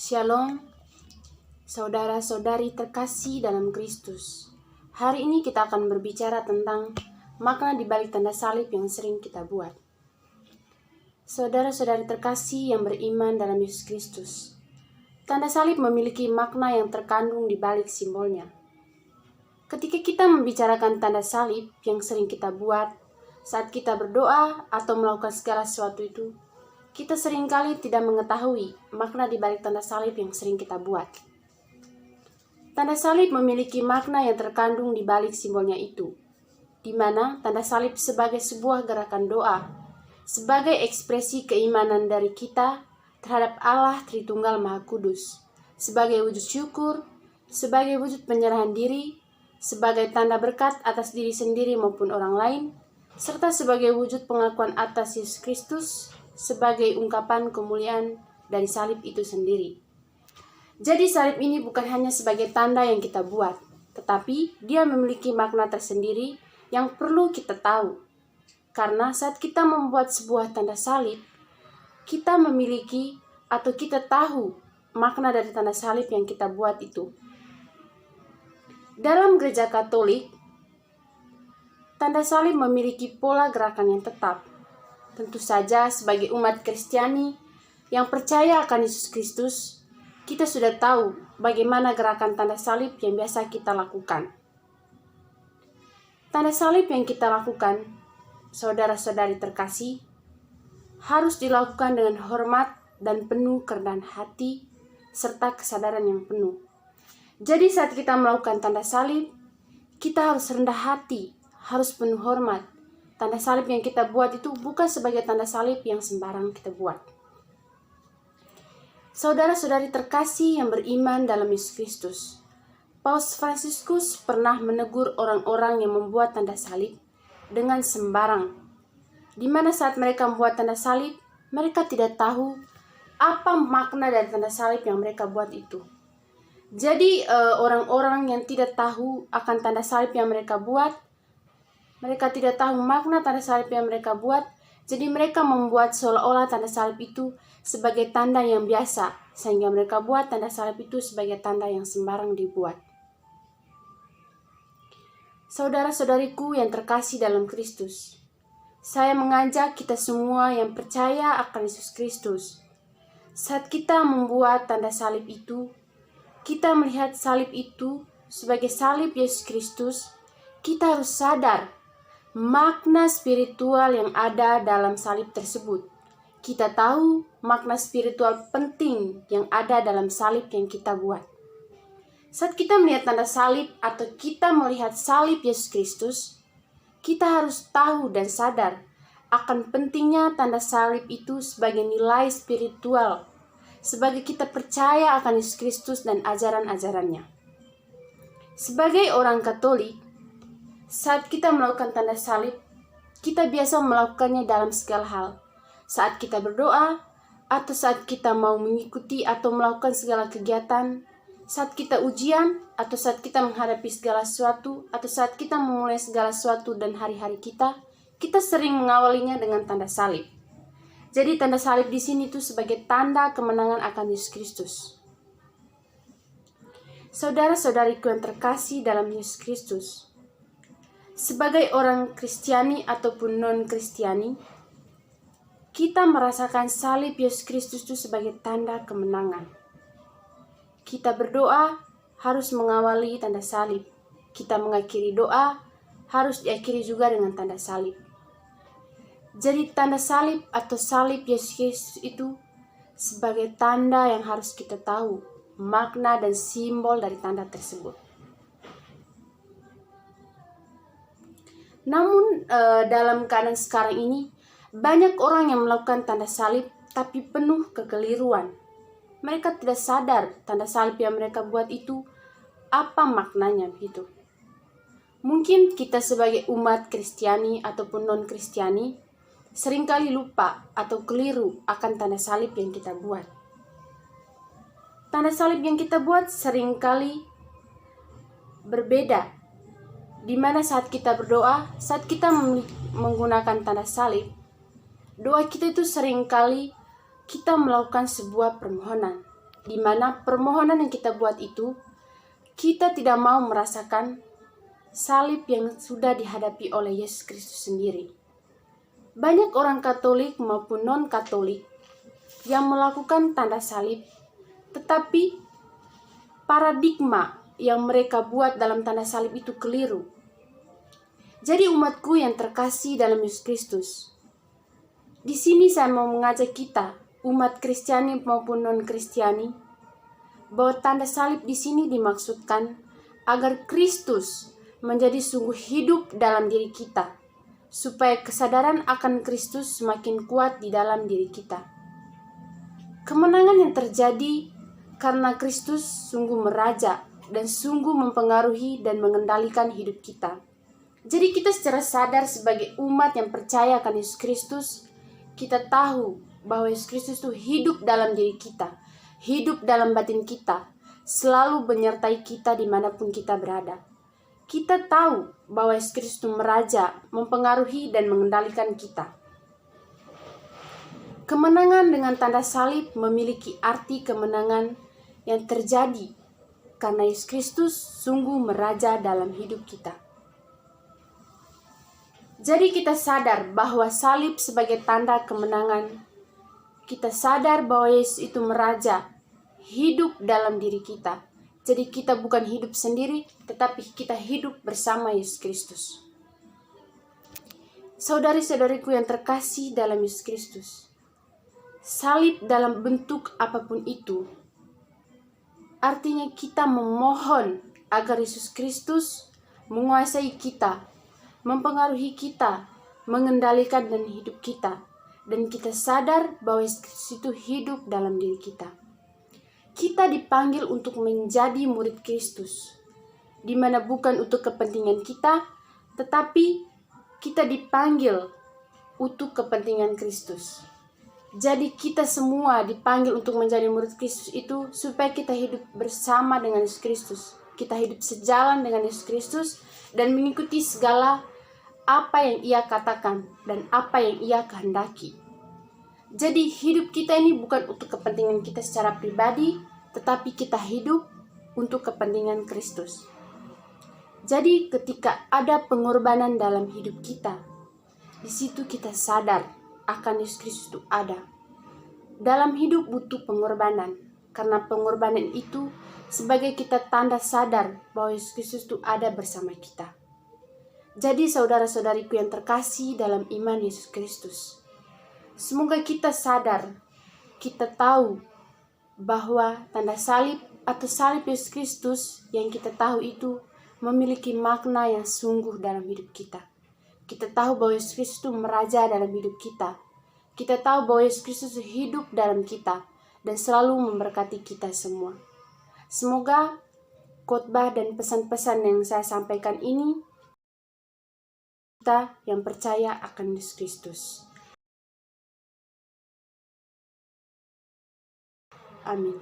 Shalom, saudara-saudari terkasih dalam Kristus. Hari ini kita akan berbicara tentang makna di balik tanda salib yang sering kita buat. Saudara-saudari terkasih yang beriman dalam Yesus Kristus, tanda salib memiliki makna yang terkandung di balik simbolnya. Ketika kita membicarakan tanda salib yang sering kita buat saat kita berdoa atau melakukan segala sesuatu itu, kita seringkali tidak mengetahui makna di balik tanda salib yang sering kita buat. Tanda salib memiliki makna yang terkandung di balik simbolnya itu, di mana tanda salib sebagai sebuah gerakan doa, sebagai ekspresi keimanan dari kita terhadap Allah Tritunggal Maha Kudus, sebagai wujud syukur, sebagai wujud penyerahan diri, sebagai tanda berkat atas diri sendiri maupun orang lain, serta sebagai wujud pengakuan atas Yesus Kristus sebagai ungkapan kemuliaan dari salib itu sendiri. Jadi salib ini bukan hanya sebagai tanda yang kita buat, tetapi dia memiliki makna tersendiri yang perlu kita tahu. Karena saat kita membuat sebuah tanda salib, kita memiliki atau kita tahu makna dari tanda salib yang kita buat itu. Dalam gereja Katolik, tanda salib memiliki pola gerakan yang tetap. Tentu saja sebagai umat Kristiani yang percaya akan Yesus Kristus, kita sudah tahu bagaimana gerakan tanda salib yang biasa kita lakukan. Tanda salib yang kita lakukan, saudara-saudari terkasih, harus dilakukan dengan hormat dan penuh kerendahan hati serta kesadaran yang penuh. Jadi saat kita melakukan tanda salib, kita harus rendah hati, harus penuh hormat. Tanda salib yang kita buat itu bukan sebagai tanda salib yang sembarang kita buat. Saudara-saudari terkasih yang beriman dalam Yesus Kristus, Paus Fransiskus pernah menegur orang-orang yang membuat tanda salib dengan sembarang, di mana saat mereka membuat tanda salib, mereka tidak tahu apa makna dari tanda salib yang mereka buat itu. Jadi orang-orang yang tidak tahu akan tanda salib yang mereka buat, mereka tidak tahu makna tanda salib yang mereka buat, jadi mereka membuat seolah-olah tanda salib itu sebagai tanda yang biasa, sehingga mereka buat tanda salib itu sebagai tanda yang sembarang dibuat. Saudara-saudariku yang terkasih dalam Kristus, saya mengajak kita semua yang percaya akan Yesus Kristus. Saat kita membuat tanda salib itu, kita melihat salib itu sebagai salib Yesus Kristus, kita harus sadar makna spiritual yang ada dalam salib tersebut. Kita tahu makna spiritual penting yang ada dalam salib yang kita buat. Saat kita melihat tanda salib atau kita melihat salib Yesus Kristus, kita harus tahu dan sadar akan pentingnya tanda salib itu sebagai nilai spiritual, sebagai kita percaya akan Yesus Kristus dan ajaran-ajarannya. Sebagai orang Katolik, saat kita melakukan tanda salib, kita biasa melakukannya dalam segala hal. Saat kita berdoa, atau saat kita mau mengikuti atau melakukan segala kegiatan, saat kita ujian, atau saat kita menghadapi segala sesuatu, atau saat kita memulai segala sesuatu dan hari-hari kita sering mengawalinya dengan tanda salib. Jadi tanda salib di sini itu sebagai tanda kemenangan akan Yesus Kristus. Saudara-saudariku yang terkasih dalam Yesus Kristus, sebagai orang Kristiani ataupun non-Kristiani, kita merasakan salib Yesus Kristus itu sebagai tanda kemenangan. Kita berdoa harus mengawali tanda salib. Kita mengakhiri doa harus diakhiri juga dengan tanda salib. Jadi tanda salib atau salib Yesus Kristus itu sebagai tanda yang harus kita tahu makna dan simbol dari tanda tersebut. Namun dalam keadaan sekarang ini, banyak orang yang melakukan tanda salib tapi penuh kekeliruan. Mereka tidak sadar tanda salib yang mereka buat itu apa maknanya begitu. Mungkin kita sebagai umat Kristiani ataupun non-Kristiani seringkali lupa atau keliru akan tanda salib yang kita buat. Tanda salib yang kita buat seringkali berbeda. Di mana saat kita berdoa, saat kita menggunakan tanda salib, doa kita itu seringkali kita melakukan sebuah permohonan. di mana permohonan yang kita buat itu, kita tidak mau merasakan salib yang sudah dihadapi oleh Yesus Kristus sendiri. Banyak orang Katolik maupun non-Katolik yang melakukan tanda salib, tetapi paradigma yang mereka buat dalam tanda salib itu keliru. Jadi umatku yang terkasih dalam Yesus Kristus, di sini saya mau mengajak kita, umat Kristiani maupun non-Kristiani, bahwa tanda salib di sini dimaksudkan agar Kristus menjadi sungguh hidup dalam diri kita, supaya kesadaran akan Kristus semakin kuat di dalam diri kita. Kemenangan yang terjadi karena Kristus sungguh meraja dan sungguh mempengaruhi dan mengendalikan hidup kita. Jadi kita secara sadar sebagai umat yang percaya akan Yesus Kristus, kita tahu bahwa Yesus Kristus itu hidup dalam diri kita, hidup dalam batin kita, selalu menyertai kita dimanapun kita berada. Kita tahu bahwa Yesus Kristus itu meraja, mempengaruhi dan mengendalikan kita. Kemenangan dengan tanda salib memiliki arti kemenangan yang terjadi karena Yesus Kristus sungguh meraja dalam hidup kita. Jadi kita sadar bahwa salib sebagai tanda kemenangan. Kita sadar bahwa Yesus itu meraja, hidup dalam diri kita. Jadi kita bukan hidup sendiri, tetapi kita hidup bersama Yesus Kristus. Saudari-saudariku yang terkasih dalam Yesus Kristus, salib dalam bentuk apapun itu, artinya kita memohon agar Yesus Kristus menguasai kita, mempengaruhi kita, mengendalikan dan hidup kita. Dan kita sadar bahwa Yesus itu hidup dalam diri kita. Kita dipanggil untuk menjadi murid Kristus, di mana bukan untuk kepentingan kita, tetapi kita dipanggil untuk kepentingan Kristus. Jadi kita semua dipanggil untuk menjadi murid Kristus itu supaya kita hidup bersama dengan Yesus Kristus. Kita hidup sejalan dengan Yesus Kristus dan mengikuti segala apa yang Ia katakan dan apa yang Ia kehendaki. Jadi hidup kita ini bukan untuk kepentingan kita secara pribadi, tetapi kita hidup untuk kepentingan Kristus. Jadi ketika ada pengorbanan dalam hidup kita, di situ kita sadar akan Yesus Kristus itu ada. Dalam hidup butuh pengorbanan, karena pengorbanan itu sebagai kita tanda sadar bahwa Yesus Kristus itu ada bersama kita. Jadi saudara-saudariku yang terkasih dalam iman Yesus Kristus, semoga kita sadar, kita tahu bahwa tanda salib atau salib Yesus Kristus yang kita tahu itu memiliki makna yang sungguh dalam hidup kita. Kita tahu bahwa Yesus Kristus itu meraja dalam hidup kita. Kita tahu bahwa Yesus Kristus hidup dalam kita dan selalu memberkati kita semua. Semoga khotbah dan pesan-pesan yang saya sampaikan ini kita yang percaya akan Yesus Kristus. Amin.